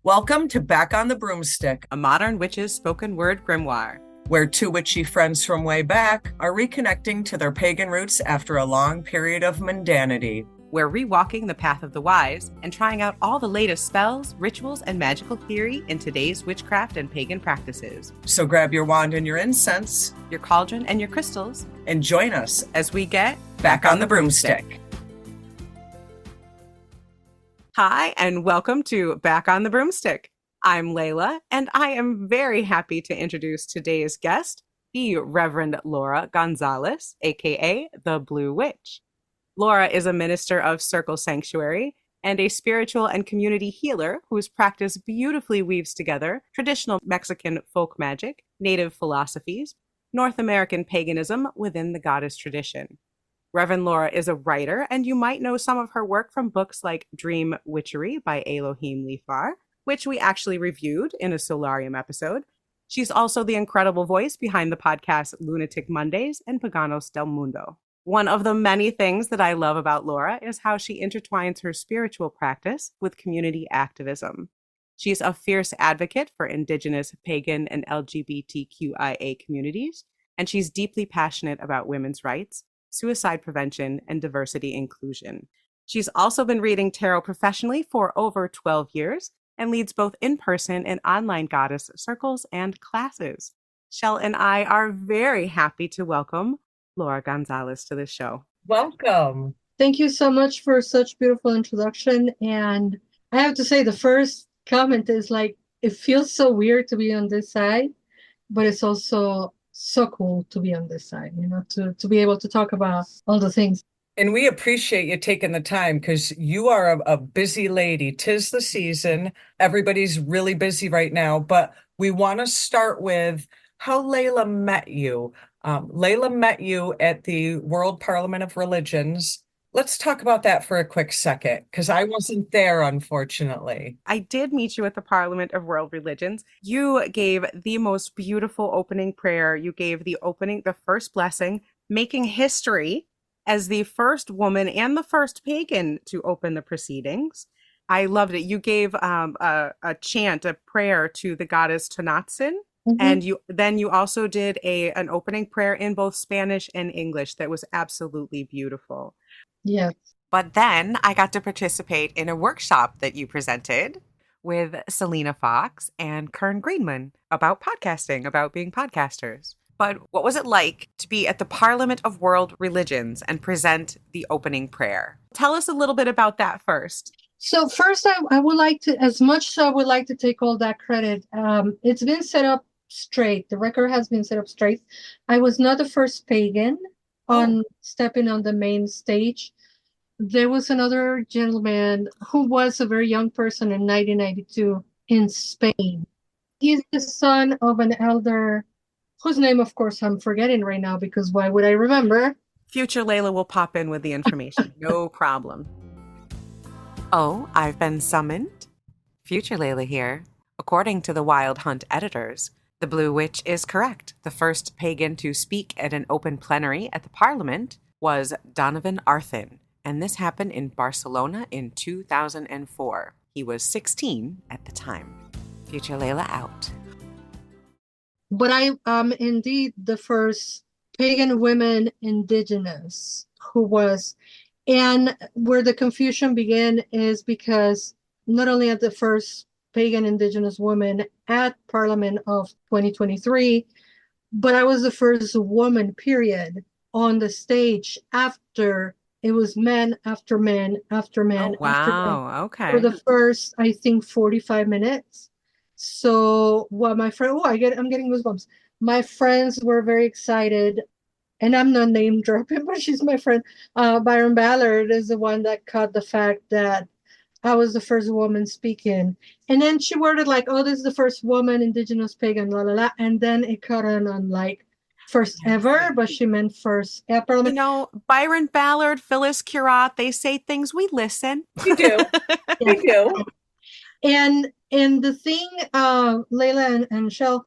Welcome to Back on the Broomstick, a modern witch's spoken word grimoire, where two witchy friends from way back are reconnecting to their pagan roots after a long period of mundanity. We're rewalking the path of the wise and trying out all the latest spells, rituals, and magical theory in today's witchcraft and pagan practices. So grab your wand and your incense, your cauldron and your crystals, and join us as we get Back on the Broomstick. Hi, and welcome to Back on the Broomstick. I'm Layla, and I am very happy to introduce today's guest, the Reverend Laura González, aka the Blue Witch. Laura is a minister of Circle Sanctuary and a spiritual and community healer whose practice beautifully weaves together traditional Mexican folk magic, native philosophies, North American paganism within the goddess tradition. Reverend Laura is a writer, and you might know some of her work from books like Dream Witchery by Elohim Lifar, which we actually reviewed in a Solarium episode. She's also the incredible voice behind the podcast Lunatic Mondays and Paganos del Mundo. One of the many things that I love about Laura is how she intertwines her spiritual practice with community activism. She's a fierce advocate for Indigenous, pagan, and LGBTQIA communities, and she's deeply passionate about women's rights, suicide prevention, and diversity inclusion. She's also been reading tarot professionally for over 12 years and leads both in-person and online goddess circles and classes. Chelle and I are very happy to welcome Laura González to the show. Welcome. Thank you so much for such beautiful introduction. And I have to say, the first comment is like, it feels so weird to be on this side, but it's also so cool to be on this side, to be able to talk about all the things. And we appreciate you taking the time because you are a busy lady. 'Tis the season. Everybody's really busy right now, but we want to start with how Layla met you. Layla met you at the World Parliament of Religions. Let's talk about that for a quick second, because I wasn't there, unfortunately. I did meet you at the Parliament of World Religions. You gave the most beautiful opening prayer. You gave the first blessing, making history as the first woman and the first pagan to open the proceedings. I loved it. You gave a chant, a prayer to the goddess Tonantzin. Mm-hmm. And you also did an opening prayer in both Spanish and English that was absolutely beautiful. Yes. But then I got to participate in a workshop that you presented with Selena Fox and Kern Greenman about podcasting, about being podcasters. But what was it like to be at the Parliament of World Religions and present the opening prayer? Tell us a little bit about that first. So first, I would like to, as much so I would like to take all that credit. It's been set up straight. The record has been set up straight. I was not the first pagan on stepping on the main stage. There was another gentleman who was a very young person in 1992 in Spain. He's the son of an elder whose name, of course, I'm forgetting right now because why would I remember? Future Layla will pop in with the information. No problem. Oh, I've been summoned? Future Layla here. According to the Wild Hunt editors, the Blue Witch is correct. The first pagan to speak at an open plenary at the Parliament was Donovan Arthin, and this happened in Barcelona in 2004. He was 16 at the time. Future Layla out. But I am indeed the first pagan women indigenous who was, and where the confusion began is because not only at the first pagan indigenous woman at Parliament of 2023, but I was the first woman, period, on the stage after it was men after men after men. Oh, wow. After men, okay. for the first, I think, 45 minutes. So what my friend, I'm getting goosebumps. My friends were very excited, and I'm not name dropping, but she's my friend. Byron Ballard is the one that caught the fact that I was the first woman speaking. And then she worded like, oh, this is the first woman, indigenous pagan, la, la, la. And then it caught on like first ever, but she meant first ever. Byron Ballard, Phyllis Currat, they say things, we listen. We do. We do. And the thing, Layla and Chelle,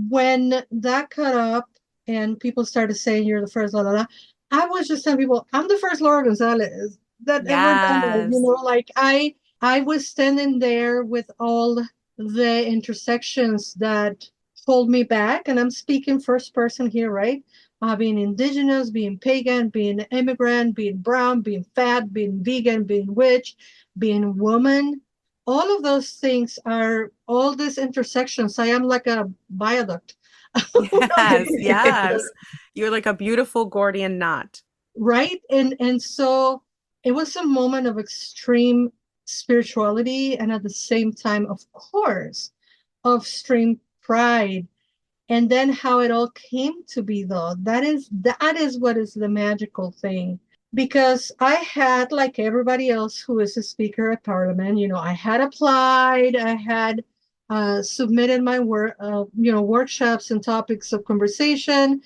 when that cut up and people started saying you're the first, la, la, la, I was just telling people, I'm the first Laura González. That yes. Like I was standing there with all the intersections that hold me back. And I'm speaking first person here, right? Being indigenous, being pagan, being immigrant, being brown, being fat, being vegan, being witch, being woman. All of those things are all these intersections. I am like a viaduct. Yes, yes. You're like a beautiful Gordian knot. Right? And so it was a moment of extreme spirituality and at the same time, of course, of extreme pride. And then how it all came to be though, that is what is the magical thing. Because I had, like everybody else who is a speaker at Parliament, I had applied, I had submitted my work, workshops and topics of conversation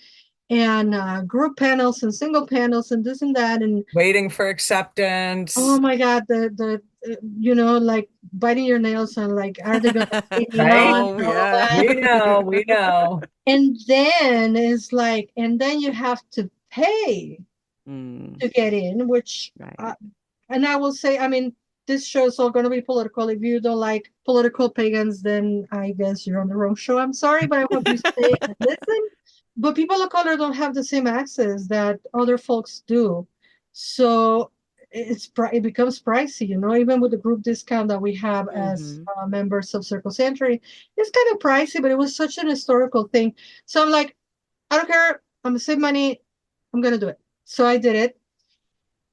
and group panels and single panels and this and that. And Waiting for oh acceptance, my God, like biting your nails and like, are they going to take me right? on Oh, and all yeah. that? We know, we know. And then it's like, and then you have to pay Mm, to get in, which, right. and I will say, I mean, this show is all going to be political. If you don't like political pagans, then I guess you're on the wrong show. I'm sorry, but I hope you stay and listen. But people of color don't have the same access that other folks do. So it becomes pricey, even with the group discount that we have as Hmm. members of Circle Century. It's kind of pricey, but it was such an historical thing. So I'm like, I don't care. I'm gonna save money. I'm gonna do it. So I did it.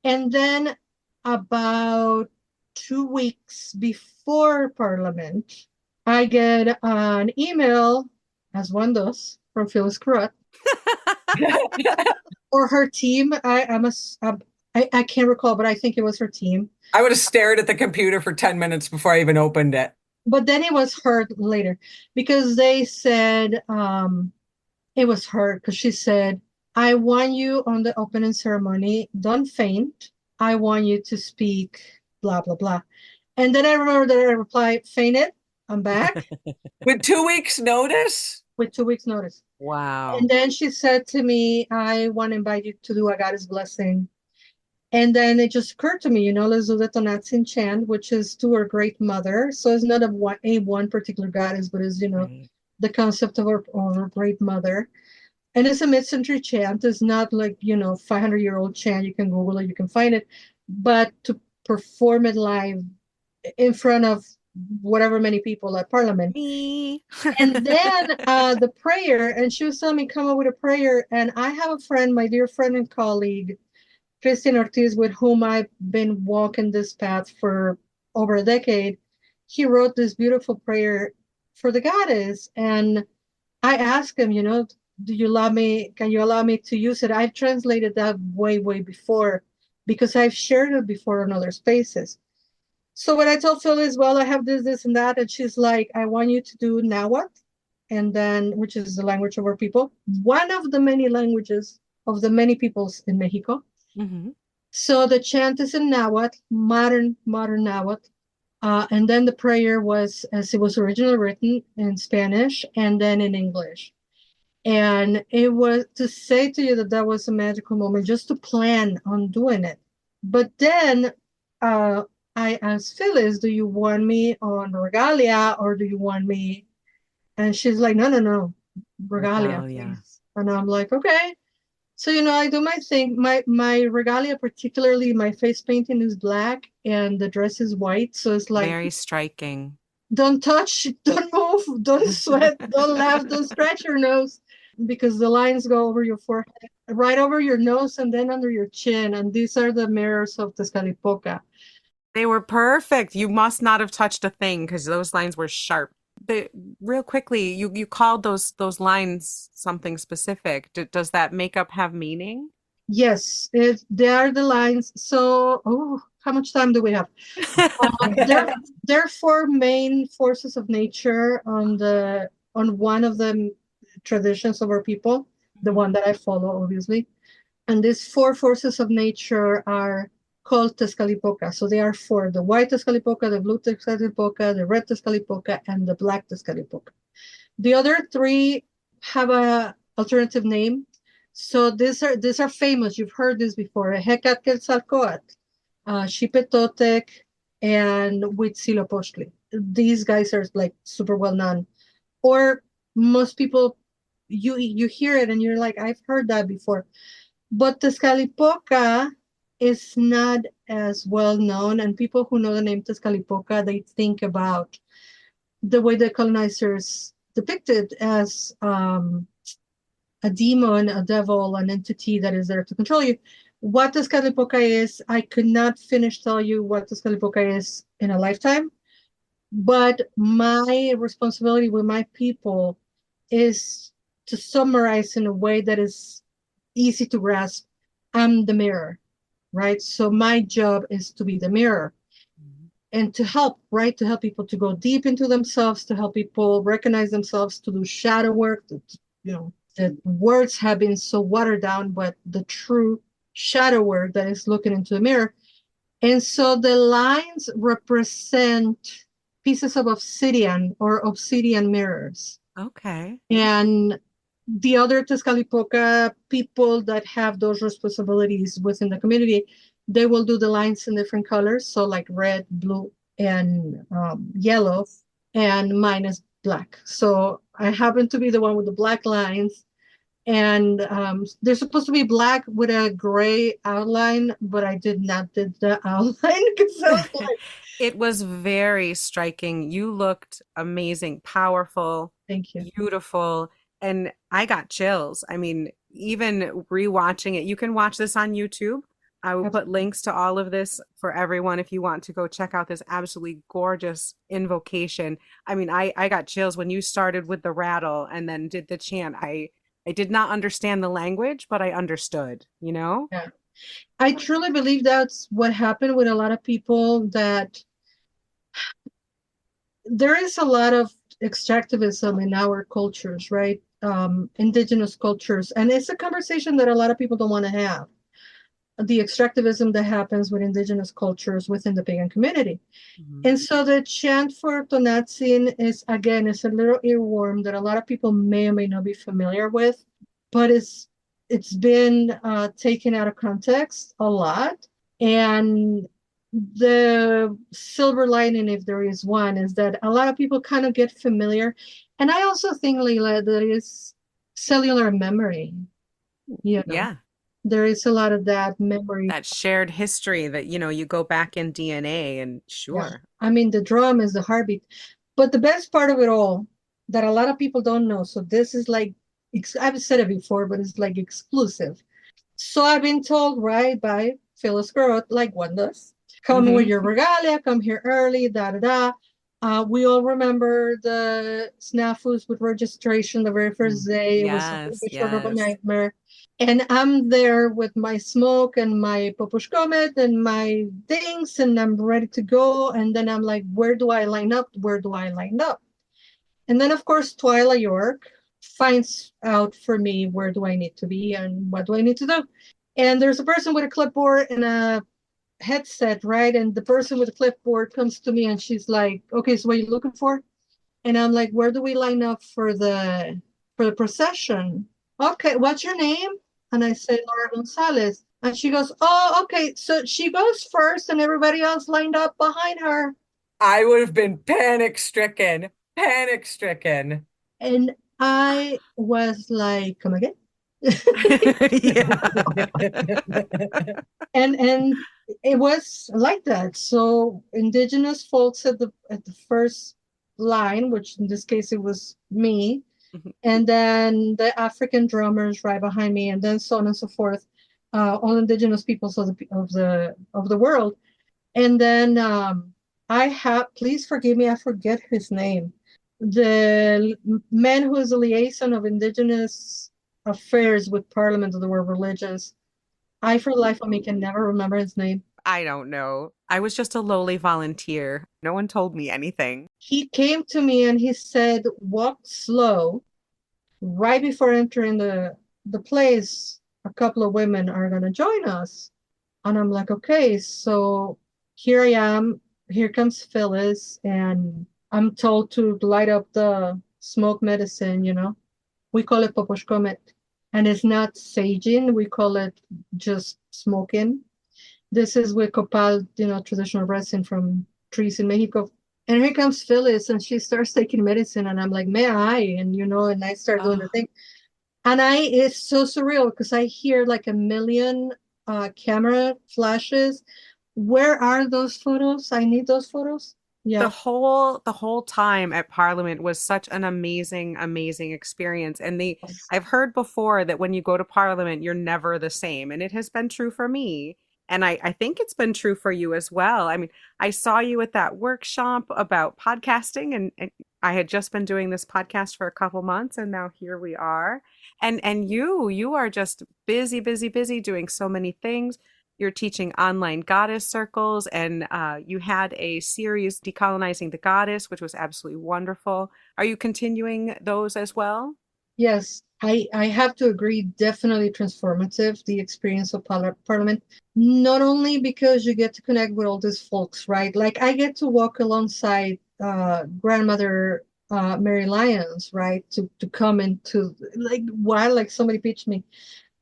And then about 2 weeks before Parliament, I get an email, as one does, from Phyllis Carruth or her team. I can't recall, but I think it was her team. I would have stared at the computer for 10 minutes before I even opened it. But then it was her later because they said it was her because she said, I want you on the opening ceremony. Don't faint. I want you to speak, blah, blah, blah. And then I remember that I replied, fainted. I'm back With 2 weeks notice? with 2 weeks' notice. Wow. And then she said to me, I want to invite you to do a goddess blessing. And then it just occurred to me, let's do the Tonatsin chant, which is to our great mother. So it's not a one particular goddess, but it's, Right. the concept of our great mother. And it's a mid-century chant. It's not like, 500-year-old chant. You can Google it, you can find it. But to perform it live in front of whatever many people at Parliament. Me. And then the prayer, and she was telling me, come up with a prayer. And I have a friend, my dear friend and colleague, Christian Ortiz, with whom I've been walking this path for over a decade. He wrote this beautiful prayer for the goddess. And I asked him, do you allow me, can you allow me to use it? I've translated that way, way before because I've shared it before in other spaces. So when I told Phyllis, well, I have this, and that, and she's like, I want you to do Nahuatl, and then, which is the language of our people, one of the many languages of the many peoples in Mexico. Hmm. So the chant is in Nahuatl, modern Nahuatl. And then the prayer was as it was originally written in Spanish and then in English. And it was to say to you that that was a magical moment, just to plan on doing it. But then uh, I asked Phyllis, do you want me on Regalia or do you want me? And she's like, no, no, no, Regalia, Regalia. please. And I'm like, okay. So, I do my thing. My Regalia, particularly my face painting is black and the dress is white. So it's like, Very striking. don't touch, don't move, don't sweat, don't laugh, don't scratch your nose because the lines go over your forehead, right over your nose, and then under your chin. And these are the mirrors of Tezcatlipoca. They were perfect. You must not have touched a thing because those lines were sharp. But real quickly, you called those lines something specific. Does that makeup have meaning? Yes, they are the lines. So, how much time do we have? There are four main forces of nature on one of the traditions of our people, the one that I follow, obviously. And these four forces of nature are called Tezcatlipoca. So they are four: the white Tezcatlipoca, the blue Tezcatlipoca, the red Tezcatlipoca, and the black Tezcatlipoca. The other three have a alternative name. So these are famous. You've heard this before: Hecatquetzalcoatl, Xipetotec, and with Huitzilopochtli. These guys are like super well known. Or most people, you hear it and you're like, I've heard that before. But Tezcatlipoca is not as well known, and people who know the name Tezcatlipoca, they think about the way the colonizers depicted as a demon, a devil, an entity that is there to control you. What Tezcatlipoca is, I could not finish tell you what Tezcatlipoca is in a lifetime, but my responsibility with my people is to summarize in a way that is easy to grasp. I'm the mirror, right? So my job is to be the mirror and to help, right? To help people to go deep into themselves, to help people recognize themselves, to do shadow work. The words have been so watered down, but the true shadow work that is looking into the mirror. And so the lines represent pieces of obsidian or obsidian mirrors. Okay. And the other Tezcatlipoca people that have those responsibilities within the community, they will do the lines in different colors. So like red, blue, and yellow, and mine is black. So I happen to be the one with the black lines. And they're supposed to be black with a gray outline, but I did not did the outline because I was like, It was very striking. You looked amazing, powerful, thank you. beautiful, and I got chills. I mean, even rewatching it, you can watch this on YouTube. I will put links to all of this for everyone if you want to go check out this absolutely gorgeous invocation. I mean, I got chills when you started with the rattle and then did the chant. I did not understand the language, but I understood, you know? Yeah. I truly believe that's what happened with a lot of people, that there is a lot of extractivism in our cultures, right? Indigenous cultures. And it's a conversation that a lot of people don't want to have. The extractivism that happens with indigenous cultures within the pagan community. And so the chant for Tonantzin is, again, it's a little earworm that a lot of people may or may not be familiar with, but it's been taken out of context a lot. And the silver lining, if there is one, is that a lot of people kind of get familiar. And I also think, Layla, that is cellular memory. Yeah. There is a lot of that memory. That shared history that, you go back in DNA and Yeah. sure. I mean, the drum is the heartbeat. But the best part of it all that a lot of people don't know, so this is like, I've said it before, but it's like exclusive. So I've been told, right, by Phyllis Groth, like one does, come with your regalia, come here early, da da da. We all remember the snafus with registration the very first day. It was a little bit short of a nightmare. And I'm there with my smoke and my popushkomet and my things, and I'm ready to go. And then I'm like, where do I line up? Where do I line up? And then, of course, Twyla York finds out for me where do I need to be and what do I need to do. And there's a person with a clipboard and a headset, right? And the person with the clipboard comes to me and she's like, okay, so what are you looking for? And I'm like, where do we line up for the procession? Okay, what's your name? And I say, Laura González. And she goes, oh, okay. So she goes first and everybody else lined up behind her. I would have been panic stricken. And I was like, come again? And it was like that. So indigenous folks at the first line, which in this case it was me, and then the African drummers right behind me, and then so on and so forth, all indigenous peoples of the world. And then please forgive me, I forget his name. The man who is the liaison of indigenous affairs with Parliament of the World Religions. I, for the life of me, can never remember his name. I don't know. I was just a lowly volunteer. No one told me anything. He came to me and he said, walk slow. Right before entering the place, a couple of women are going to join us. And I'm like, okay, so here I am. Here comes Phyllis. And I'm told to light up the smoke medicine, We call it poposhkomet. And it's not saging. We call it just smoking. This is with copal, traditional resin from trees in Mexico. And here comes Phyllis, and she starts taking medicine, and I'm like, may I? And and I start doing the Oh, thing. And it's so surreal because I hear like a million camera flashes. Where are those photos? I need those photos. the Yeah. whole time at Parliament was such an amazing experience. And I've heard before that when you go to Parliament, you're never the same. And it has been true for me. And I think it's been true for you as well. I mean, I saw you at that workshop about podcasting, and I had just been doing this podcast for a couple months, and now here we are. And you are just busy doing so many things. You're teaching online goddess circles, and you had a series decolonizing the goddess, which was absolutely wonderful. Are you continuing those as well? Yes, I have to agree, definitely transformative, the experience of Parliament, not only because you get to connect with all these folks, right? Like I get to walk alongside grandmother Mary Lyons, right? To come into like why like somebody pitched me.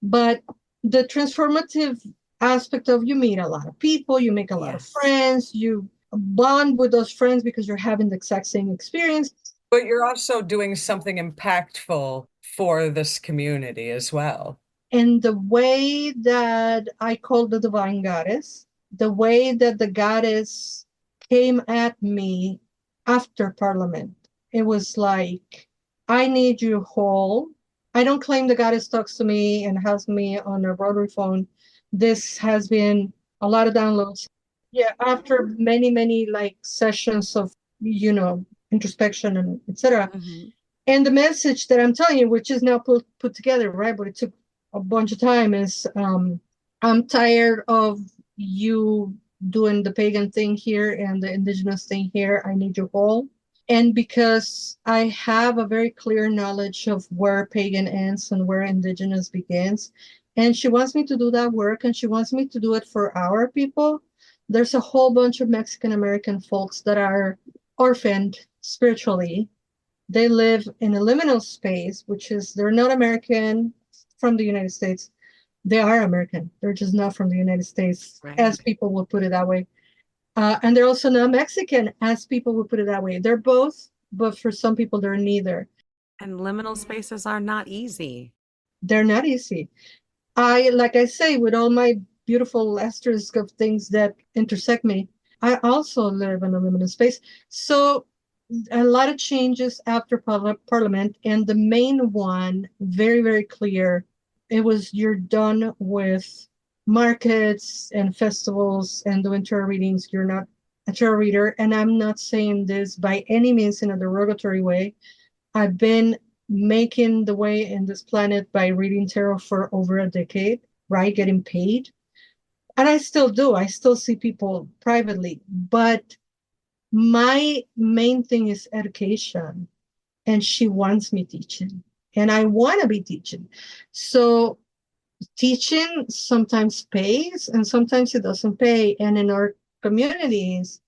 But the transformative aspect of you meet a lot of people, you make a lot of Yes. friends, you bond with those friends because you're having the exact same experience. But you're also doing something impactful for this community as well. And the way that I call the divine goddess, the way that the goddess came at me after Parliament, it was like, I need you whole. I don't claim the goddess talks to me and has me on a rotary phone. This has been a lot of downloads. Yeah, after many like sessions of, introspection and etc. Hmm. And the message that I'm telling you, which is now put together, right? But it took a bunch of time, is I'm tired of you doing the pagan thing here and the indigenous thing here. I need you whole. And because I have a very clear knowledge of where pagan ends and where indigenous begins, and she wants me to do that work, and she wants me to do it for our people. There's a whole bunch of Mexican American folks that are orphaned spiritually. They live in a liminal space, which is they're not American from the United States. They are American. They're just not from the United States, Right. as people will put it that way. And they're also not Mexican, as people would put it that way. They're both, but for some people, they're neither. And liminal spaces are not easy. They're not easy. Like I say, with all my beautiful asterisk of things that intersect me, I also live in a liminal space. So a lot of changes after Parliament, and the main one, very clear, it was you're done with markets and festivals and doing tarot readings. You're not a tarot reader, and I'm not saying this by any means in a derogatory way. I've been making the way in this planet by reading tarot for over a decade, right? Getting paid. And I still do. I still see people privately, but my main thing is education, and she wants me teaching, and I want to be teaching. So teaching sometimes pays and sometimes it doesn't pay. And in our communities,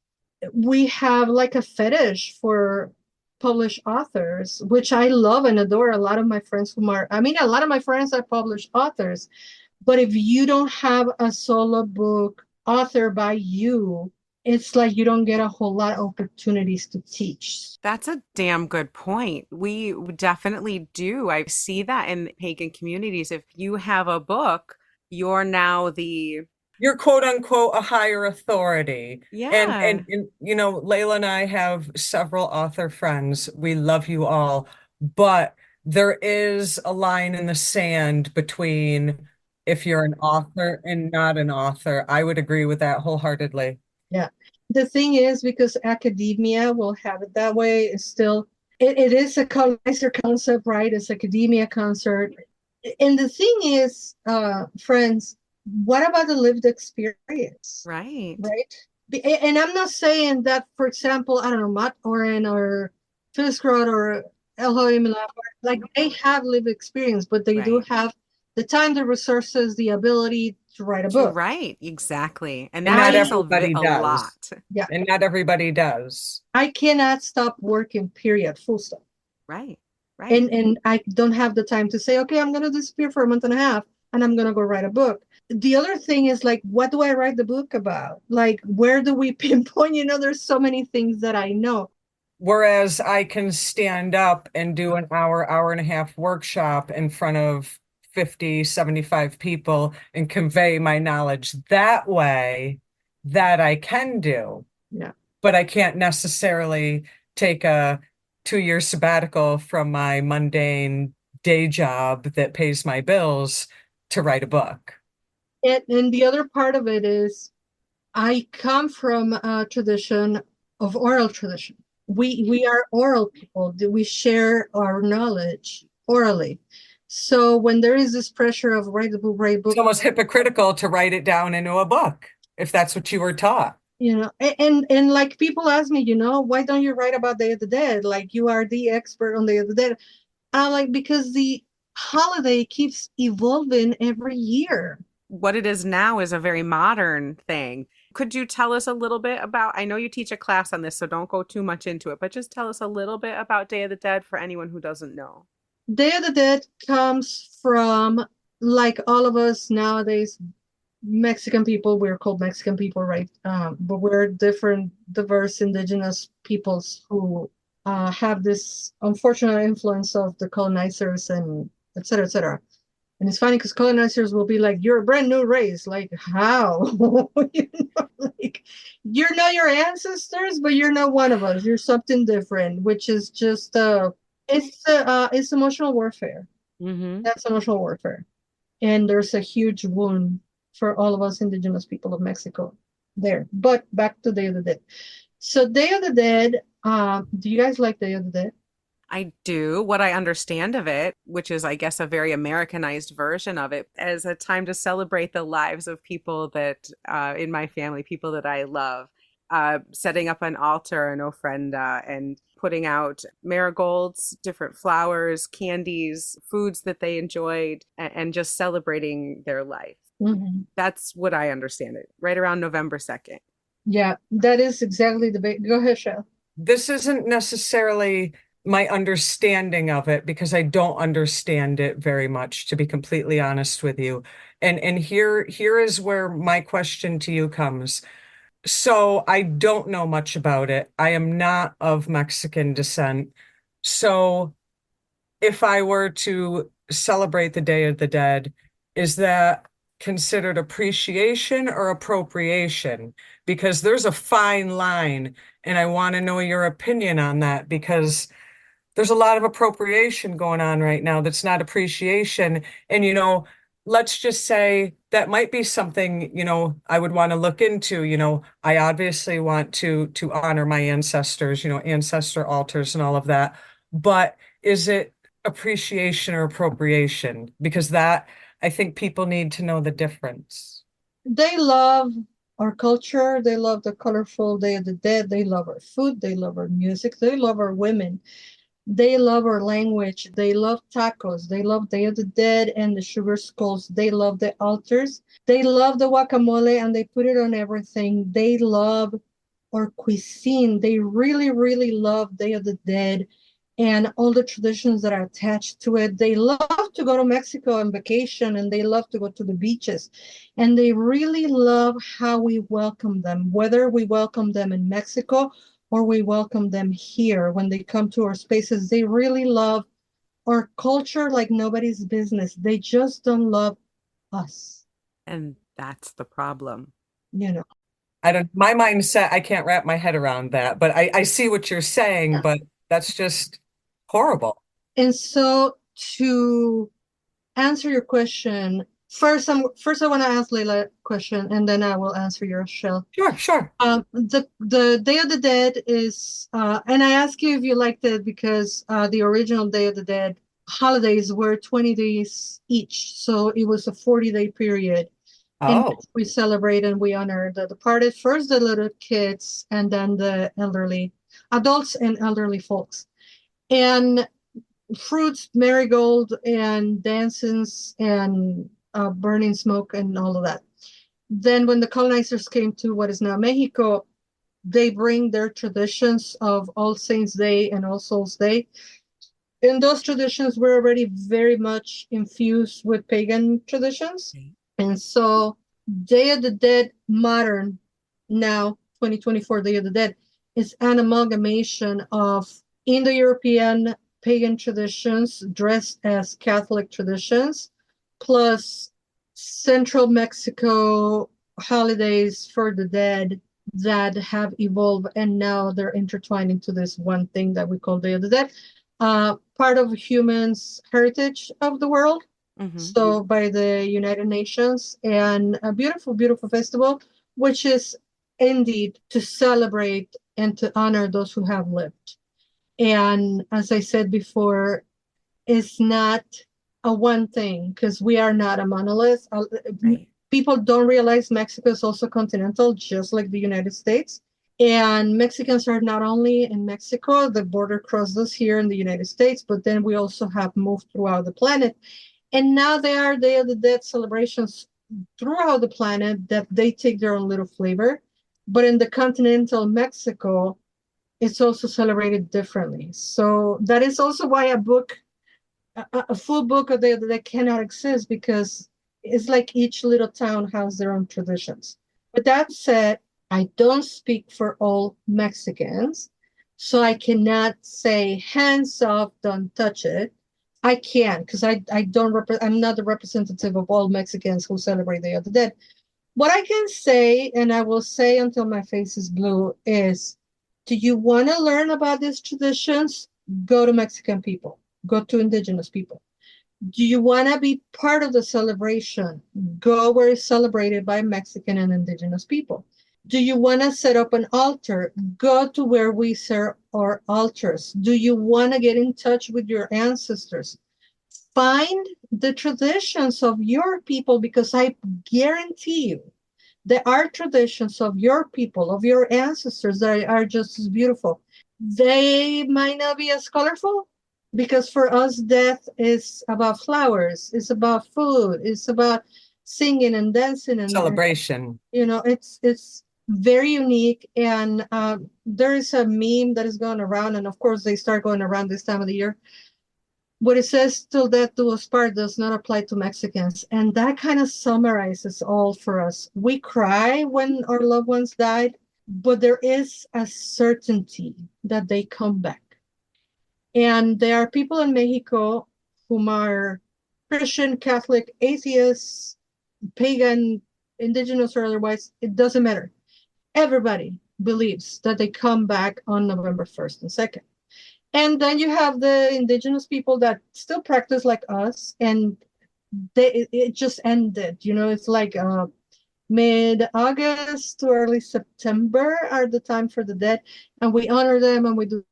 we have like a fetish for published authors, which I love and adore. A lot of my friends a lot of my friends are published authors. But if you don't have a solo book author by you, it's like you don't get a whole lot of opportunities to teach. That's a damn good point. We definitely do. I see that in pagan communities. If you have a book, you're now the, You're quote unquote a higher authority. yeah, And Layla and I have several author friends. We love you all, but there is a line in the sand between if you're an author and not an author. I would agree with that wholeheartedly. Yeah. The thing is, because academia will have it that way, it's still, it is a colonizer concept, right? It's academia concert. And the thing is, friends, what about the lived experience, right. right? And I'm not saying that, for example, I don't know, Matt Oren or Phyllis Grodd or Elohim Lafayette, like they have lived experience, but they do Right. have the time, the resources, the ability to write a To book. write, exactly. And And that not takes everybody a does. lot. Yeah, And not everybody does. I cannot stop working, period, full stop. Right. Right. And I don't have the time to say, okay, I'm gonna disappear for a month and a half and I'm gonna go write a book. the other thing is like, what do I write the book about? Like, where do we pinpoint? There's so many things that I know. Whereas I can stand up and do an hour and a half workshop in front of 50, 75 people and convey my knowledge that way, that I can do. Yeah. But I can't necessarily take a 2 year sabbatical from my mundane day job that pays my bills to write a book. And the other part of it is I come from a tradition of oral tradition. We are oral people. We share our knowledge orally. So when there is this pressure of write a It's book, almost hypocritical to write it down into a book if that's what you were taught. and like people ask me, why don't you write about Day of the Dead? Like you are the expert on Day of the Dead. I'm like, because the holiday keeps evolving every year. What it is now is a very modern thing. Could you tell us a little bit about, I know you teach a class on this, so don't go too much into it, but just tell us a little bit about Day of the Dead for anyone who doesn't know. Day of the Dead comes from, like all of us nowadays, Mexican people. We're called Mexican people, right? But we're different, diverse indigenous peoples who have this unfortunate influence of the colonizers and et cetera, et cetera. And it's funny because colonizers will be like, "You're a brand new race." Like, how? Like, you're not your ancestors, but you're not one of us. You're something different, which is just it's emotional warfare. Mm-hmm. That's emotional warfare, and there's a huge wound for all of us indigenous people of Mexico there. But back to Day of the Dead. So Day of the Dead. Do you guys like Day of the Dead? I do. What I understand of it, which is, I guess, a very Americanized version of it, as a time to celebrate the lives of people that, in my family, people that I love, setting up an altar and ofrenda and putting out marigolds, different flowers, candies, foods that they enjoyed, and just celebrating their life. Mm-hmm. That's what I understand it, right around November 2nd. Yeah, that is exactly the big. Go ahead, Shell. This isn't necessarily my understanding of it because I don't understand it very much, to be completely honest with you. And here is where my question to you comes. So I don't know much about it. I am not of Mexican descent. So if I were to celebrate the Day of the Dead, is that considered appreciation or appropriation? Because there's a fine line, and I want to know your opinion on that because there's a lot of appropriation going on right now that's not appreciation. And, let's just say that might be something, I would want to look into. I obviously want to honor my ancestors, ancestor altars and all of that. But is it appreciation or appropriation? Because that, I think people need to know the difference. They love our culture. They love the colorful Day of the Dead. They love our food. They love our music. They love our women. They love our language. They love tacos. They love Day of the Dead and the sugar skulls. They love the altars. They love the guacamole and they put it on everything. They love our cuisine. They really, really love Day of the Dead and all the traditions that are attached to it. They love to go to Mexico on vacation and they love to go to the beaches. And they really love how we welcome them, whether we welcome them in Mexico or we welcome them here when they come to our spaces. They really love our culture like nobody's business. They just don't love us. And that's the problem. My mindset, I can't wrap my head around that, but I see what you're saying, but that's just horrible. And so to answer your question, first I want to ask Layla a question and then I will answer your Shell. Sure. The Day of the Dead is and I ask you if you liked it because the original Day of the Dead holidays were 20 days each. So it was a 40-day period in Oh, which we celebrate and we honor the departed, first the little kids and then the elderly adults and elderly folks. And fruits, marigold, and dances, and burning smoke, and all of that. Then, when the colonizers came to what is now Mexico, they bring their traditions of All Saints' Day and All Souls' Day. And those traditions were already very much infused with pagan traditions. And so Day of the Dead modern, now 2024 Day of the Dead, is an amalgamation of Indo-European pagan traditions dressed as Catholic traditions, plus Central Mexico holidays for the dead that have evolved, and now they're intertwined into this one thing that we call Day of the Dead, part of humans' heritage of the world. So by the United Nations, and a beautiful, beautiful festival, which is indeed to celebrate and to honor those who have lived. And as I said before, it's not a one thing, because we are not a monolith. Right. People don't realize Mexico is also continental, just like the United States. And Mexicans are not only in Mexico, the border crosses here in the United States, but then we also have moved throughout the planet. And now there are Day of the Dead celebrations throughout the planet that they take their own little flavor. But in the continental Mexico, it's also celebrated differently. So that is also why a full book of Day of the Dead cannot exist, because it's like each little town has their own traditions. With that said, I don't speak for all Mexicans, so I cannot say hands off, don't touch it. I can't, because I'm not the representative of all Mexicans who celebrate Day of the Dead. What I can say, and I will say until my face is blue, is, do you want to learn about these traditions? Go to Mexican people, go to indigenous people. Do you want to be part of the celebration? Go where it's celebrated by Mexican and indigenous people. Do you want to set up an altar? Go to where we set our altars. Do you want to get in touch with your ancestors? Find the traditions of your people, because I guarantee you there are traditions of your people, of your ancestors, that are just as beautiful. They might not be as colorful, because for us, death is about flowers, it's about food, it's about singing and dancing, and Celebration. it's very unique. And there is a meme that is going around, and of course they start going around this time of the year. What it says, "till death do us part," does not apply to Mexicans. And that kind of summarizes all for us. We cry when our loved ones died, but there is a certainty that they come back. And there are people in Mexico whom are Christian, Catholic, atheists, pagan, indigenous, or otherwise. It doesn't matter. Everybody believes that they come back on November 1st and 2nd. And then you have the indigenous people that still practice like us, and it just ended. It's like mid-August to early September are the time for the dead, and we honor them, and we do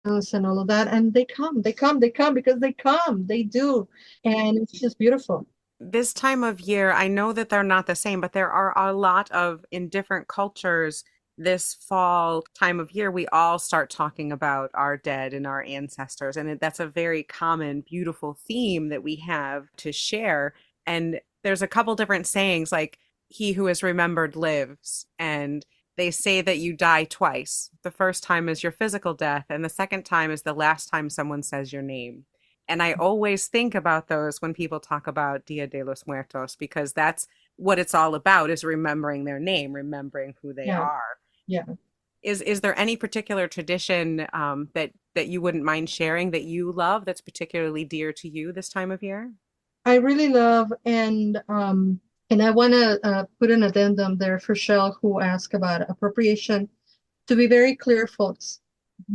this and all of that. And they come because they do, and it's just beautiful. This time of year, I know that they're not the same, but there are a lot of, in different cultures, this fall time of year, we all start talking about our dead and our ancestors. And that's a very common, beautiful theme that we have to share. And there's a couple different sayings, like, he who is remembered lives. And they say that you die twice. The first time is your physical death, and the second time is the last time someone says your name. And I always think about those when people talk about Dia de los Muertos, because that's what it's all about, is remembering their name, remembering who they Yeah. are. Yeah. Is there any particular tradition that you wouldn't mind sharing that you love, that's particularly dear to you this time of year? I really love, and I want to put an addendum there for Shell, who asked about appropriation. To be very clear, folks,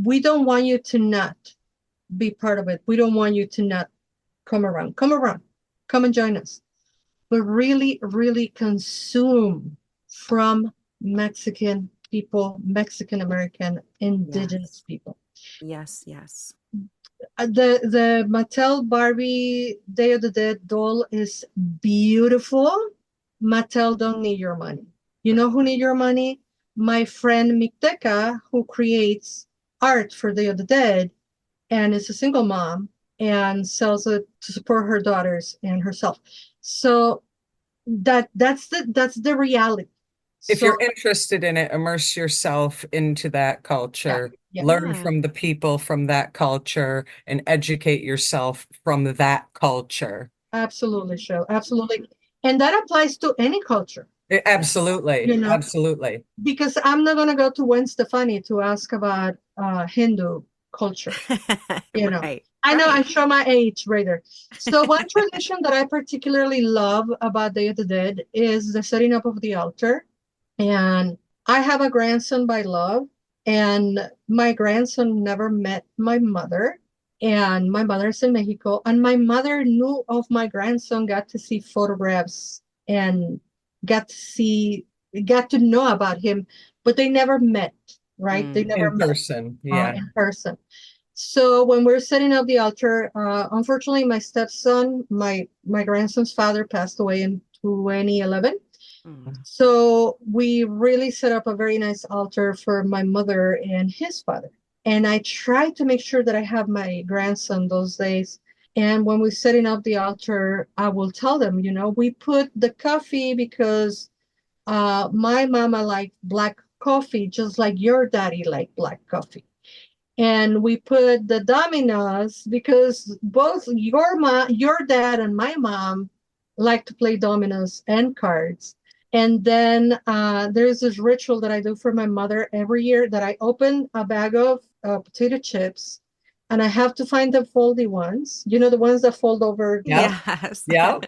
we don't want you to not be part of it. We don't want you to not come around. Come around. Come and join us. But really, really consume from Mexican people, Mexican American, indigenous people. Yes, yes. The Mattel Barbie Day of the Dead doll is beautiful. Mattel don't need your money. You know who need your money? My friend Micteca, who creates art for Day of the Dead and is a single mom and sells it to support her daughters and herself. So that's the reality. If So you're interested in it, immerse yourself into that culture, yeah. learn Yeah. from the people from that culture, and educate yourself from that culture. Absolutely, Cheryl. Absolutely. And that applies to any culture, Absolutely. you know, Absolutely. because I'm not going to go to Gwen Stefani to ask about Hindu culture. You know, Right. I know I Right. show my age right there. So one tradition that I particularly love about Day of the Dead is the setting up of the altar. And I have a grandson by love, and my grandson never met my mother. And my mother's in Mexico, and my mother knew of my grandson, got to see photographs and got to know about him, but they never met, right? They never In met person. Yeah. in person. So when we're setting up the altar, unfortunately, my stepson, my grandson's father, passed away in 2011. Mm. So we really set up a very nice altar for my mother and his father. And I try to make sure that I have my grandson those days. And when we're setting up the altar, I will tell them, we put the coffee because my mama liked black coffee, just like your daddy liked black coffee. And we put the dominoes because both your dad and my mom like to play dominoes and cards. And then there's this ritual that I do for my mother every year, that I open a bag of potato chips, and I have to find the foldy ones, the ones that fold over. Yeah. Yes. Yeah.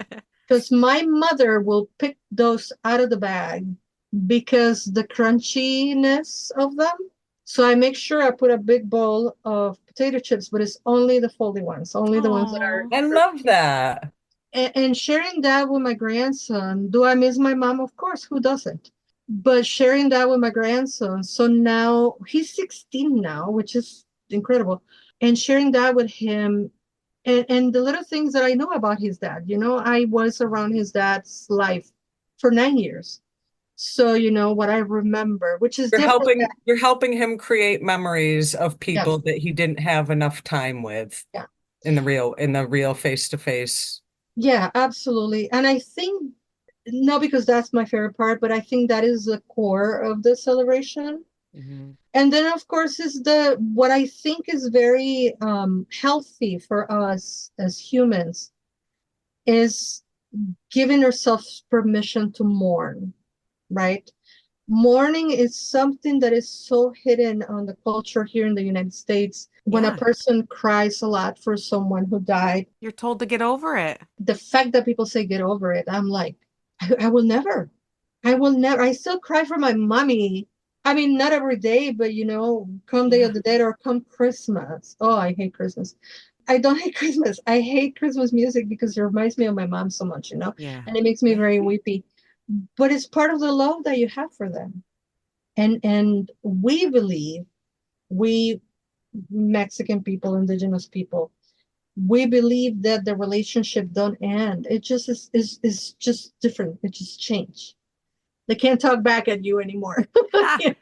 Because my mother will pick those out of the bag because the crunchiness of them. So I make sure I put a big bowl of potato chips, but it's only the foldy ones, only the ones that are. Aw. I love that. And sharing that with my grandson. Do I miss my mom? Of course, who doesn't? But sharing that with my grandson. So now he's 16 now, which is incredible. And sharing that with him, and the little things that I know about his dad. I was around his dad's life for 9 years. So, what I remember, which is different. You're helping him create memories of Yes. people that he didn't have enough time with Yeah. in the real face to face. Yeah, absolutely. And I think, not because that's my favorite part, but I think that is the core of the celebration. Mhm. And then, of course, is the what I think is very healthy for us as humans is giving ourselves permission to mourn, right? Mourning is something that is so hidden on the culture here in the United States. When a Yeah. person cries a lot for someone who died, You're told to get over it. the fact that people say get over it, I'm like, I will never. I will never. I still cry for my mommy. I mean, not every day, but come Day Yeah. of the Dead or come Christmas. Oh, I hate Christmas. I don't hate Christmas. I hate Christmas music because it reminds me of my mom so much, Yeah. and it makes me very weepy. But it's part of the love that you have for them. And we believe, we Mexican people, indigenous people, we believe that the relationship don't end. It just is just different. It just changed. They can't talk back at you anymore.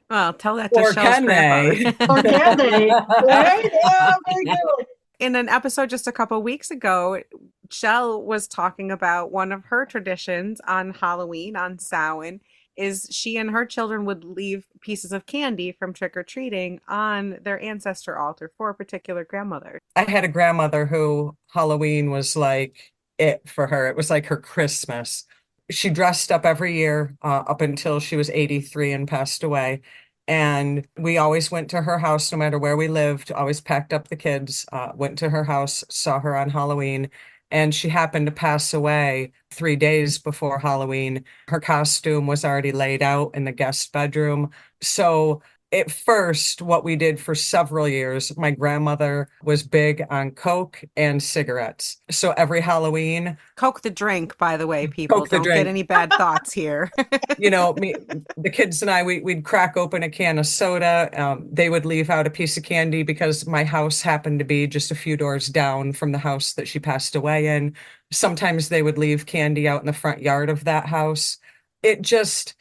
Well, tell that to Or Shell's can grandfather. they? Or can they? Right? Yeah, very good. In an episode just a couple weeks ago, Shell was talking about one of her traditions on Halloween, on Samhain, is she and her children would leave pieces of candy from trick-or-treating on their ancestor altar for a particular grandmother. I had a grandmother who Halloween was like it for her. It was like her Christmas. She dressed up every year up until she was 83 and passed away. And we always went to her house, no matter where we lived, always packed up the kids, went to her house, saw her on Halloween. And she happened to pass away 3 days before Halloween. Her costume was already laid out in the guest bedroom. So at first, what we did for several years, my grandmother was big on Coke and cigarettes. So every Halloween, Coke the drink, by the way, people. Coke the Don't get drink. any bad thoughts here. The kids and I, we'd crack open a can of soda. They would leave out a piece of candy because my house happened to be just a few doors down from the house that she passed away in. Sometimes they would leave candy out in the front yard of that house. It just,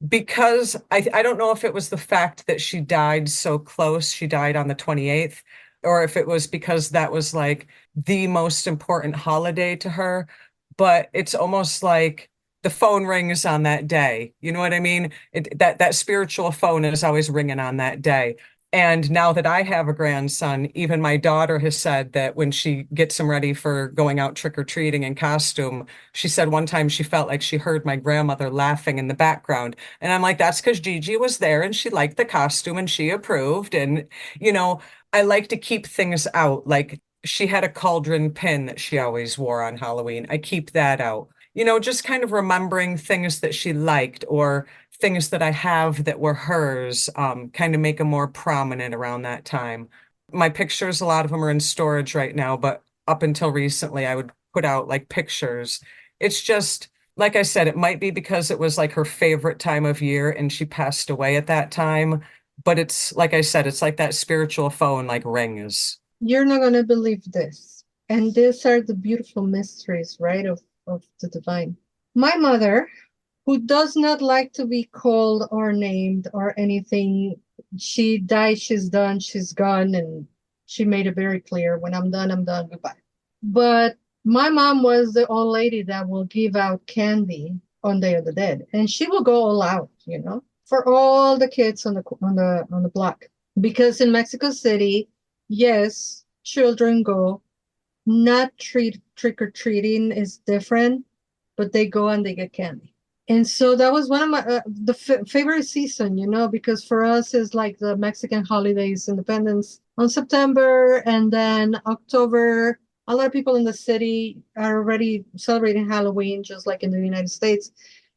because I don't know if it was the fact that she died so close, she died on the 28th, or if it was because that was like the most important holiday to her. But it's almost like the phone rings on that day. You know what I mean? That spiritual phone is always ringing on that day. And now that I have a grandson, even my daughter has said that when she gets him ready for going out trick-or-treating in costume, she said one time she felt like she heard my grandmother laughing in the background. And I'm like, that's because Gigi was there and she liked the costume and she approved. And, you know, I like to keep things out. Like she had a cauldron pin that she always wore on Halloween. I keep that out. You know, just kind of remembering things that she liked or things that I have that were hers, kind of make them more prominent around that time. My pictures, a lot of them are in storage right now, but up until recently, I would put out like pictures. It's just, like I said, it might be because it was like her favorite time of year and she passed away at that time. But it's like I said, it's like that spiritual phone like rings. You're not going to believe this. And these are the beautiful mysteries, right, of the divine. My mother, who does not like to be called or named or anything, she died, she's done, she's gone, and she made it very clear when I'm done, goodbye. But my mom was the old lady that will give out candy on Day of the Dead, and she will go all out, for all the kids on the block. Because in Mexico City, yes, children go. Not trick or treating is different, but they go and they get candy. And so that was one of my the favorite season, because for us is like the Mexican holidays, Independence on September, and then October. A lot of people in the city are already celebrating Halloween, just like in the United States.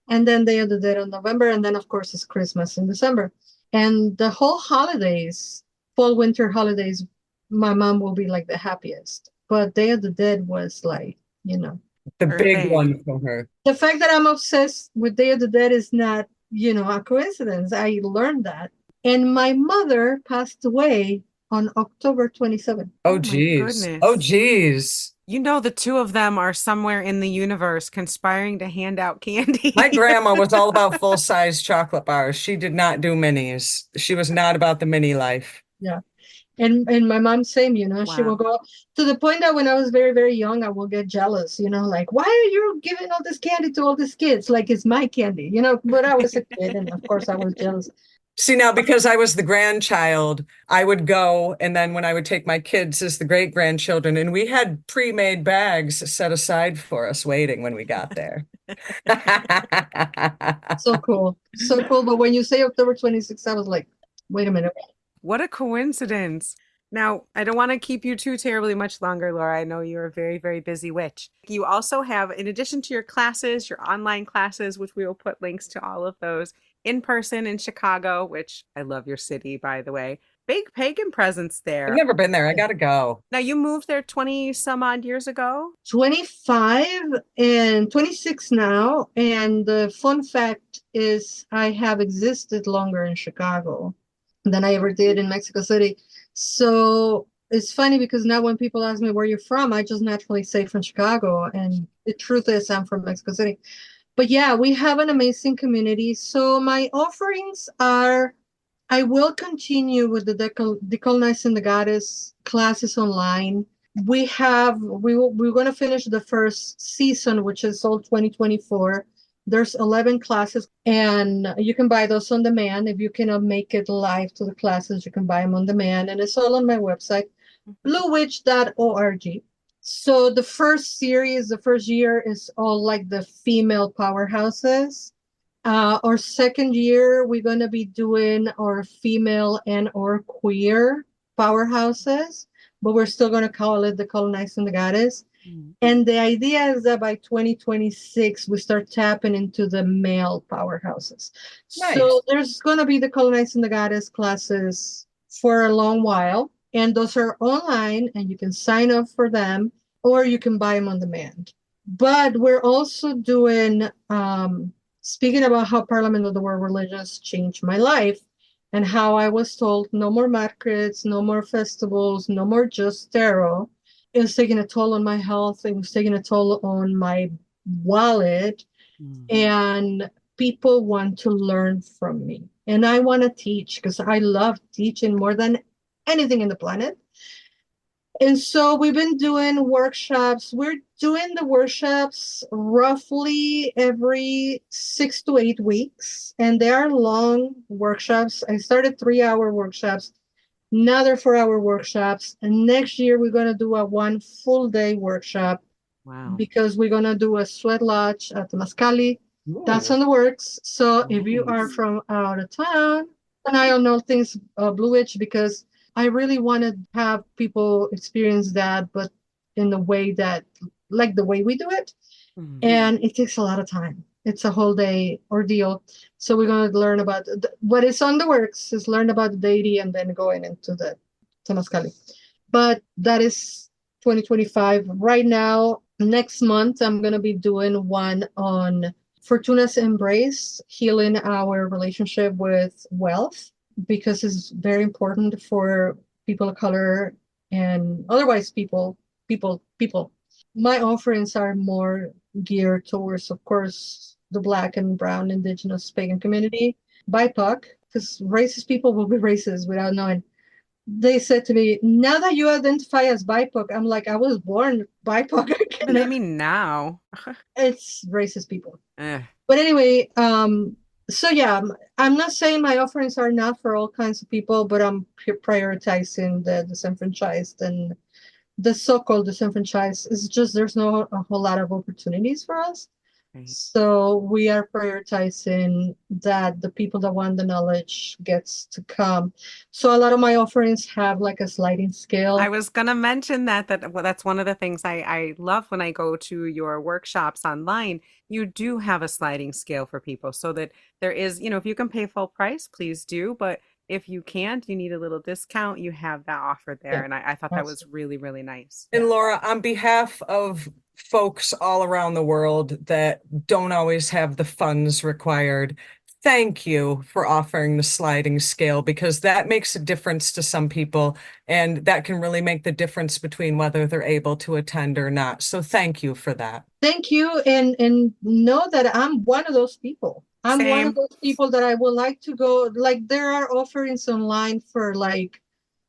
And then Day of the Dead on November, and then of course it's Christmas in December. And the whole holidays, fall, winter holidays, my mom will be like the happiest. But Day of the Dead was like, The Her big thing. one for her. the fact that I'm obsessed with Day of the Dead is not, a coincidence. I learned that. And my mother passed away on October 27th. Oh, Oh my geez. Oh, goodness. geez. You know, the two of them are somewhere in the universe conspiring to hand out My candy. grandma was all about full-size chocolate bars. She did not do minis. She was not about the mini life. Yeah. And my mom, same, she will Wow. go to the point that when I was very, very young, I will get jealous, like, why are you giving all this candy to all these kids? Like it's my candy, but I was a kid and of course I was jealous. See, now because I was the grandchild, I would go, and then when I would take my kids as the great grandchildren, and we had pre-made bags set aside for us waiting when we got there. So cool. So cool. But when you say October 26th, I was like, wait a minute. What a coincidence. Now, I don't want to keep you too terribly much longer, Laura. I know you're a very, very busy witch. You also have, in addition to your classes, your online classes, which we will put links to all of those, in person in Chicago, which I love your city, by the way. Big pagan presence I've there. never been there. I gotta go. Now, you moved there 20 some odd years ago? 25 and 26 now. And the fun fact is I have existed longer in Chicago than I ever did in Mexico City. So it's funny because now when people ask me where you're from, I just naturally say from Chicago. And the truth is I'm from Mexico City. But yeah, we have an amazing community. So my offerings are, I will continue with the Decolonizing the Goddess classes online. We're going to finish the first season, which is all 2024. There's 11 classes, and you can buy those on demand. If you cannot make it live to the classes, you can buy them on demand, and it's all on my website, bluewitch.org. So the first series, the first year is all like the female powerhouses. Our second year, we're going to be doing our female and or queer powerhouses, but we're still going to call it the Colonizing the Goddess. And the idea is that by 2026, we start tapping into the male powerhouses. Nice. So there's going to be the Colonizing the Goddess classes for a long while. And those are online, and you can sign up for them, or you can buy them on demand. But we're also doing, speaking about how Parliament of the World Religions changed my life, and how I was told no more markets, no more festivals, no more just tarot. It was taking a toll on my health. It was taking a toll on my wallet. And people want to learn from me. And I want to teach because I love teaching more than anything in the planet. And so we've been doing workshops. We're doing the workshops roughly every 6 to 8 weeks. And they are long workshops. I started 3-hour workshops. another 4-hour workshops. And next year, we're going to do a 1 full day workshop Wow. because we're going to do a sweat lodge at the Mascali. That's Ooh. on the works. So if you are Nice. from out of town, and I don't know things Blue Witch because I really want to have people experience that, but in the way that, like the way we do it. Mhm. And it takes a lot of time. It's a whole day ordeal. So we're going to learn about what is on the works is learn about the deity and then going into the Temazcali. But that is 2025. Right now, next month, I'm going to be doing one on Fortuna's Embrace, healing our relationship with wealth, because it's very important for people of color and otherwise people. My offerings are more geared towards, of course, the Black and Brown Indigenous pagan community, BIPOC, because racist people will be racist without knowing. They said to me, now that you identify as BIPOC, I'm like, I was born BIPOC. What do they mean now? It's racist people. Eh. But anyway, so yeah, I'm not saying my offerings are not for all kinds of people, but I'm prioritizing the disenfranchised and the so-called disenfranchised. It's just there's no a whole lot of opportunities for us. Right. So we are prioritizing that the people that want the knowledge gets to come. So a lot of my offerings have like a sliding scale. I was gonna mention well, that's one of the things I love when I go to your workshops online. You do have a sliding scale for people so that there is, if you can pay full price, please do. But if you can't, you need a little discount, you have that offer there. Yeah, And I thought that was absolutely. really, really nice. And Laura, on behalf of folks all around the world that don't always have the funds required, thank you for offering the sliding scale because that makes a difference to some people and that can really make the difference between whether they're able to attend or not. So thank you for that. Thank you, and know that I'm one of those people. I'm one of Same. those people that I would like to go. Like there are offerings online for like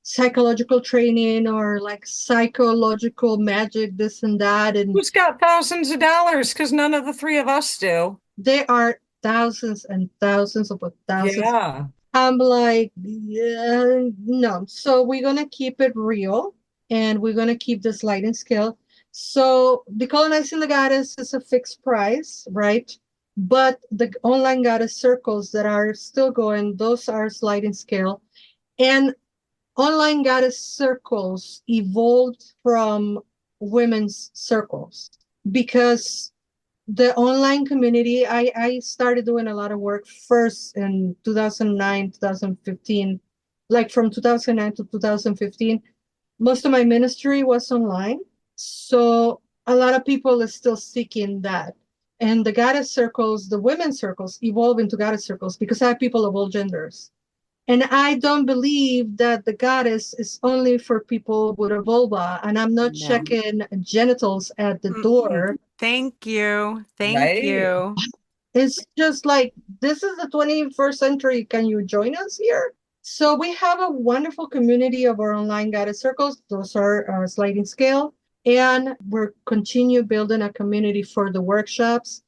psychological training or like psychological magic, this and that, and Who's got thousands of dollars? Because none of the three of us do. there are thousands and thousands of thousands. Yeah. I'm like, yeah, no. So we're gonna keep it real, and we're gonna keep the sliding scale. So decolonizing the goddess is a fixed price, right? But the online goddess circles that are still going, those are sliding scale. And online goddess circles evolved from women's circles because the online community, I started doing a lot of work first in 2009, 2015, like from 2009 to 2015. Most of my ministry was online. So a lot of people are still seeking that. And the goddess circles, the women's circles evolve into goddess circles because I have people of all genders. And I don't believe that the goddess is only for people with a vulva. And I'm not No. checking genitals at the Mm-mm. door. Thank you. Thank Right. you. It's just like, this is the 21st century. Can you join us here? So we have a wonderful community of our online goddess circles. Those are sliding scale. And we're continue building a community for the workshops.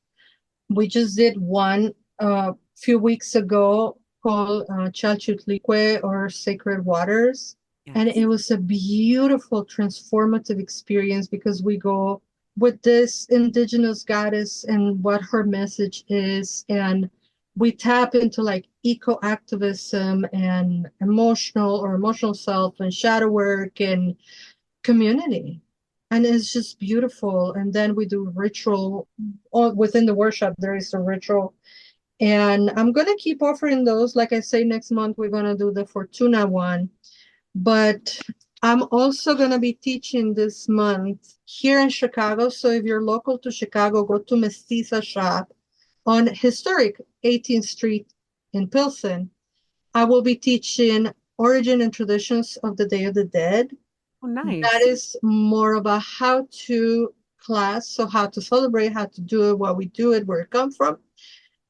We just did one a few weeks ago called Chalchutlique or Sacred Waters. And Yes. it was a beautiful transformative experience because we go with this indigenous goddess and what her message is. And we tap into like eco activism and emotional self and shadow work and community. And it's just beautiful. And then we do ritual within the workshop. There is a ritual. And I'm going to keep offering those. Like I say, next month, we're going to do the Fortuna one. But I'm also going to be teaching this month here in Chicago. So if you're local to Chicago, go to Mestiza Shop on historic 18th Street in Pilsen. I will be teaching Origin and Traditions of the Day of the Dead. Oh, That nice. is more of a how to class. So how to celebrate, how to do it, why we do it, where it comes from.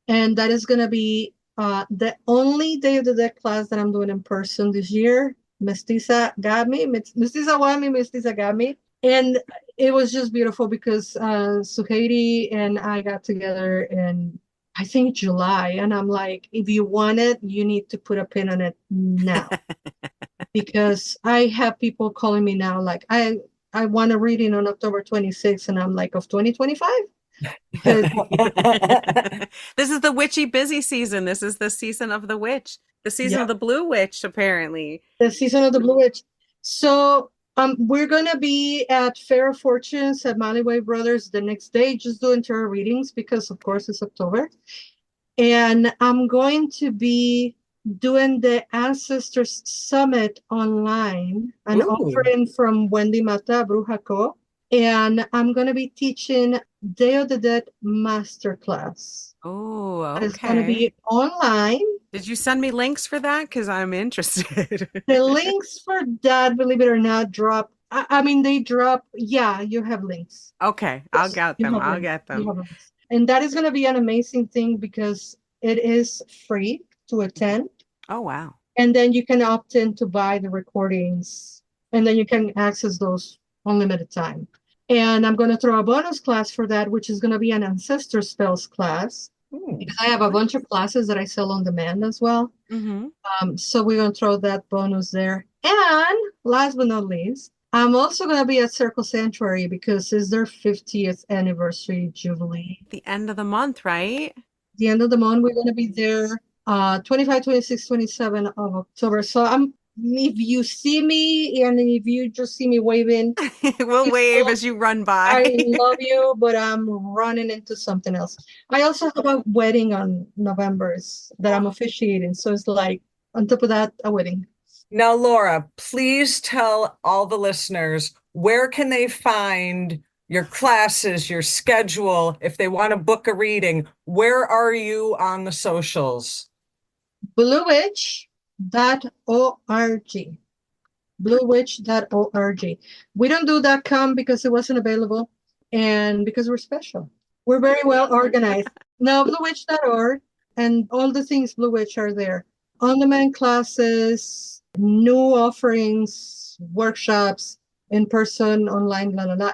And that is going to be the only Day of the Dead class that I'm doing in person this year. Mestiza got me, Mestiza want me, Mestiza got me. And it was just beautiful because Suhaiti and I got together in, I think, July. And I'm like, if you want it, you need to put a pin on it now. because I have people calling me now like I want a reading on October 26th, and I'm like, of 2025? Because This is the witchy busy season. This is the season of the witch, the season yeah, of the blue witch, apparently. the season of the Blue Witch. So we're gonna be at Fair of Fortunes at Mallyway Brothers the next day, just doing tarot readings because of course it's October. And I'm going to be doing the Ancestors Summit online, an Ooh. offering from Wendy Mata Bruja Co. And I'm going to be teaching Day of the Dead Masterclass. Oh, It's going to okay. be online. Did you send me links for that? Because I'm interested. The links for that, believe it or not, drop. I mean, they drop. Yeah, you have links. Okay, I'll Yes, get you them. have I'll links. get You them. have links. And that is going to be an amazing thing because it is free to attend. Oh, wow. And then you can opt in to buy the recordings, and then you can access those unlimited time. And I'm going to throw a bonus class for that, which is going to be an ancestor spells class, because I have a bunch of classes that I sell on demand as well. Mm-hmm. So we're going to throw that bonus there. And last but not least, I'm also going to be at Circle Sanctuary because it's their 50th anniversary jubilee. The end of the month, right? The end of the month, we're going to be there 25, 26, 27 of October. So if you see me and if you just see me waving, We'll wave as you run by. I love you, but I'm running into something else. I also have a wedding on November's that I'm officiating. So it's like, on top of that, a wedding. Now, Laura, please tell all the listeners where can they find your classes, your schedule, if they want to book a reading, where are you on the socials? Bluewitch.org. Bluewitch.org. We don't do .com because it wasn't available and because we're special. We're very well organized. No, bluewitch.org, and all the things Blue Witch are there. On-demand classes, new offerings, workshops, in person, online, la la la.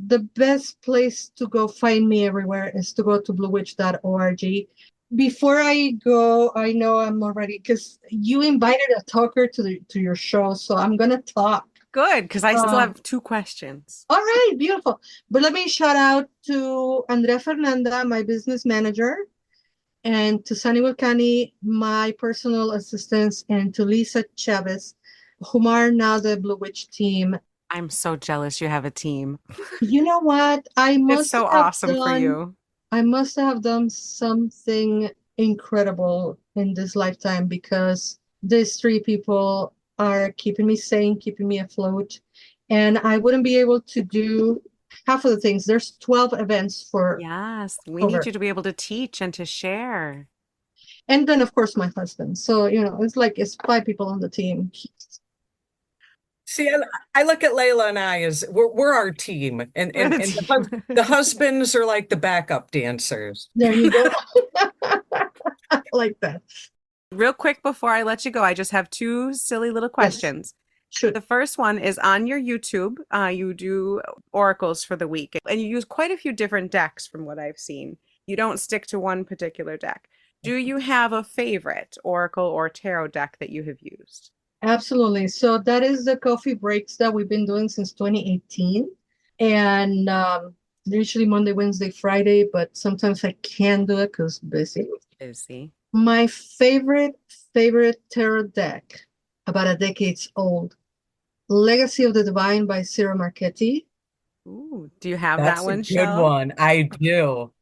The best place to go find me everywhere is to go to bluewitch.org. Before I go, I know I'm already, because you invited a talker to your show, so I'm gonna talk. Good, because I still Um, have two questions. all right, beautiful. But let me shout out to Andrea Fernanda, my business manager, and to Sunny Wilcani, my personal assistants, and to Lisa Chavez, whom are now the Blue Witch team. I'm so jealous you have a team. You know what? It's so awesome for you. I must have done something incredible in this lifetime because these three people are keeping me sane, keeping me afloat. And I wouldn't be able to do half of the things. There's 12 events for Yes, we need October. you to be able to teach and to share. And then, of course, my husband. So, it's like it's 5 people on the team. See, I look at Layla and I as we're our team, and the husbands are like the backup dancers. There you go. Like that. Real quick before I let you go, I just have two silly little questions. Sure. The first one is on your YouTube. You do oracles for the week, and you use quite a few different decks from what I've seen. You don't stick to one particular deck. Do you have a favorite oracle or tarot deck that you have used? Absolutely. So that is the coffee breaks that we've been doing since 2018. And usually Monday, Wednesday, Friday, but sometimes I can't do it because busy. Busy. My favorite tarot deck, about a decade's old, Legacy of the Divine by Ciro Marchetti. Ooh, do you have That's that a one, good Chelle? one. I do.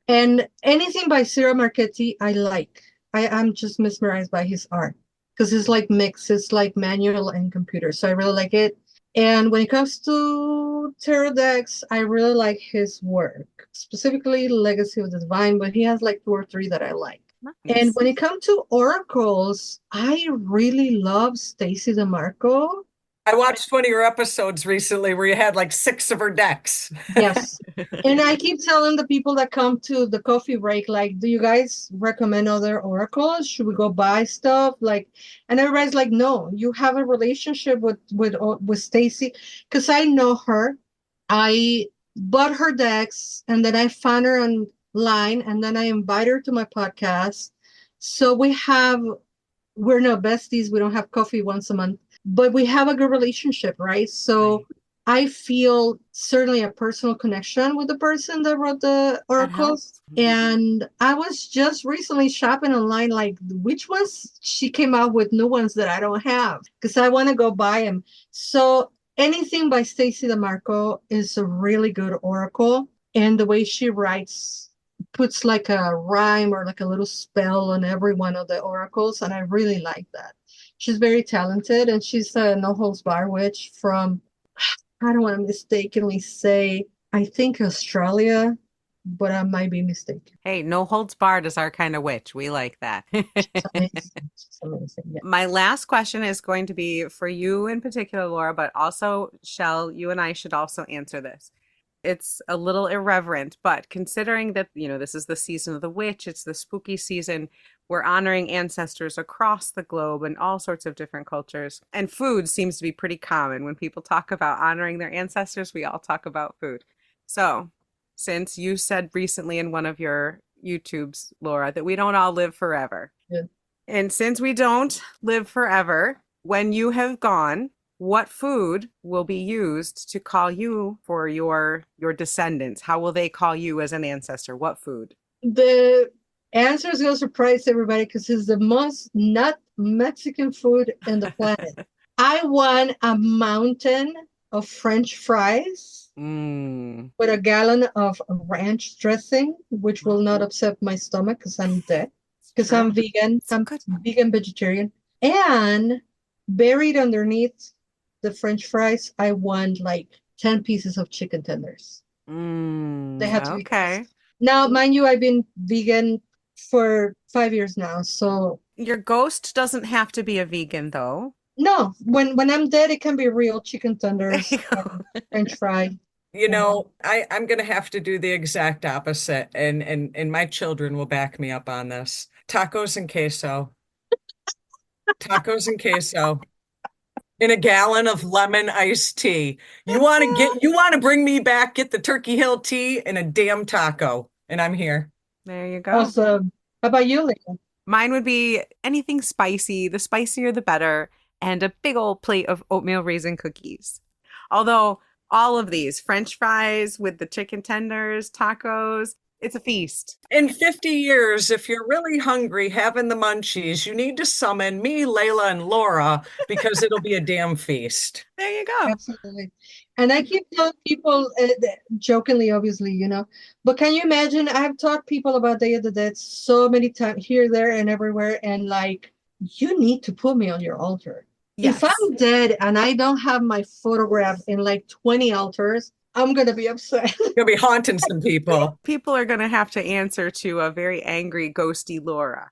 And anything by Ciro Marchetti, I like. I'm just mesmerized by his art because it's like mixed, it's like manual and computer. So I really like it. And when it comes to tarot decks, I really like his work, specifically Legacy of the Divine, but he has like 2 or 3 that I like. And Nice. when it comes to oracles, I really love Stacy DeMarco. I watched one of your episodes recently where you had like 6 of her decks. Yes. And I keep telling the people that come to the coffee break, like, do you guys recommend other oracles? Should we go buy stuff? Like, and everybody's like, no, you have a relationship with Stacy. Because I know her. I bought her decks and then I found her online and then I invite her to my podcast. So we have we're not besties. We don't have coffee once a month, but we have a good relationship, right? So Right. I feel certainly a personal connection with the person that wrote the That oracles. helps. And I was just recently shopping online, like which ones she came out with new ones that I don't have because I want to go buy them. So anything by Stacy DeMarco is a really good oracle. And the way she writes puts like a rhyme or like a little spell on every one of the oracles. And I really like that. She's very talented and she's a no holds bar witch from, I don't want to mistakenly say, I think Australia, but I might be mistaken. Hey, no holds barred is our kind of witch. We like that. She's amazing. She's amazing. Yeah. My last question is going to be for you in particular, Laura, but also Chelle, you and I should also answer this. It's a little irreverent, but considering that, this is the season of the witch, it's the spooky season, we're honoring ancestors across the globe in all sorts of different cultures. And food seems to be pretty common. When people talk about honoring their ancestors, we all talk about food. So, since you said recently in one of your YouTubes, Laura, that we don't all live forever. Yeah. And since we don't live forever, when you have gone, what food will be used to call you for your descendants? How will they call you as an ancestor? What food? The answer is going to surprise everybody because it's the most not Mexican food in the planet. I want a mountain of French fries with a gallon of ranch dressing, which will not upset my stomach because I'm dead. Because I'm vegan. I'm vegan vegetarian. And buried underneath the French fries, I want like 10 pieces of chicken tenders. They have to be okay. Now, mind you, I've been vegan for 5 years now. So your ghost doesn't have to be a vegan though. No, when I'm dead, it can be real chicken tenders, French fry. I'm going to have to do the exact opposite, and my children will back me up on this. Tacos and queso. Tacos and queso. In a gallon of lemon iced tea. You want to bring me back, get the Turkey Hill tea and a damn taco, and I'm here. There you go. Awesome. How about you, Layla? Mine would be anything spicy. The spicier, the better. And a big old plate of oatmeal raisin cookies. Although all of these, French fries with the chicken tenders, tacos, it's a feast. In 50 years, if you're really hungry, having the munchies, you need to summon me, Layla, and Laura because it'll be a damn feast. There you go. Absolutely. And I keep telling people, jokingly, obviously, but can you imagine? I've taught people about Day of the Dead so many times here, there, and everywhere. And like, you need to put me on your altar. Yes. If I'm dead and I don't have my photograph in like 20 altars, I'm going to be upset. You're going to be haunting some people. People are going to have to answer to a very angry, ghosty Laura.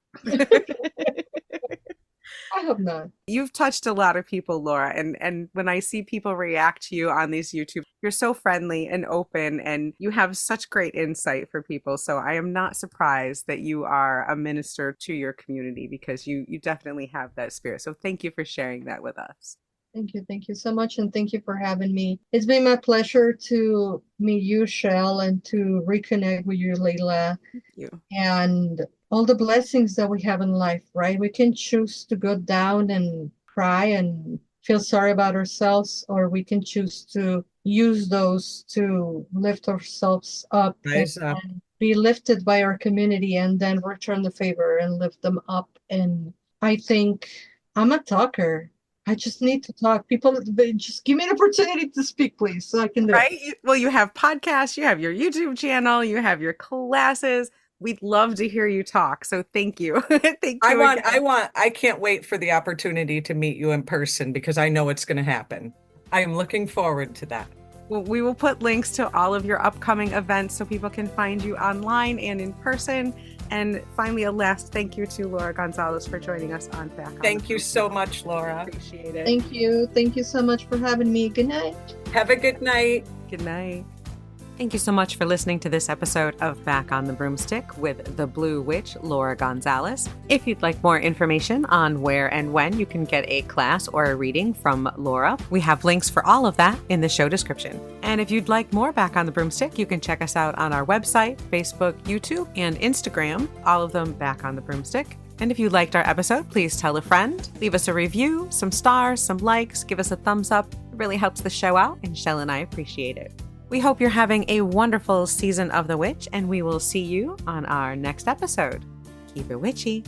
I hope not. You've touched a lot of people, Laura, and when I see people react to you on these YouTube, you're so friendly and open, and you have such great insight for people. So I am not surprised that you are a minister to your community because you definitely have that spirit. So thank you for sharing that with us. Thank you. Thank you so much. And thank you for having me. It's been my pleasure to meet you, Chelle, and to reconnect with you, Layla. Thank you. And all the blessings that we have in life, right? We can choose to go down and cry and feel sorry about ourselves, or we can choose to use those to lift ourselves up and be lifted by our community and then return the favor and lift them up. And I think I'm a talker. I just need to talk. People, just give me an opportunity to speak, please, so I can do it. Well, you have podcasts, you have your YouTube channel, you have your classes. We'd love to hear you talk. So thank you. Thank you. I can't wait for the opportunity to meet you in person because I know it's going to happen. I am looking forward to that. Well, we will put links to all of your upcoming events so people can find you online and in person. And finally, a last thank you to Laura González for joining us on Back on Thank you so much, Laura. Appreciate it. Thank you. Thank you so much for having me. Good night. Have a good night. Good night. Thank you so much for listening to this episode of Back on the Broomstick with the Blue Witch, Laura González. If you'd like more information on where and when you can get a class or a reading from Laura, we have links for all of that in the show description. And if you'd like more Back on the Broomstick, you can check us out on our website, Facebook, YouTube, and Instagram, all of them Back on the Broomstick. And if you liked our episode, please tell a friend, leave us a review, some stars, some likes, give us a thumbs up. It really helps the show out, and Chelle and I appreciate it. We hope you're having a wonderful season of The Witch, and we will see you on our next episode. Keep it witchy.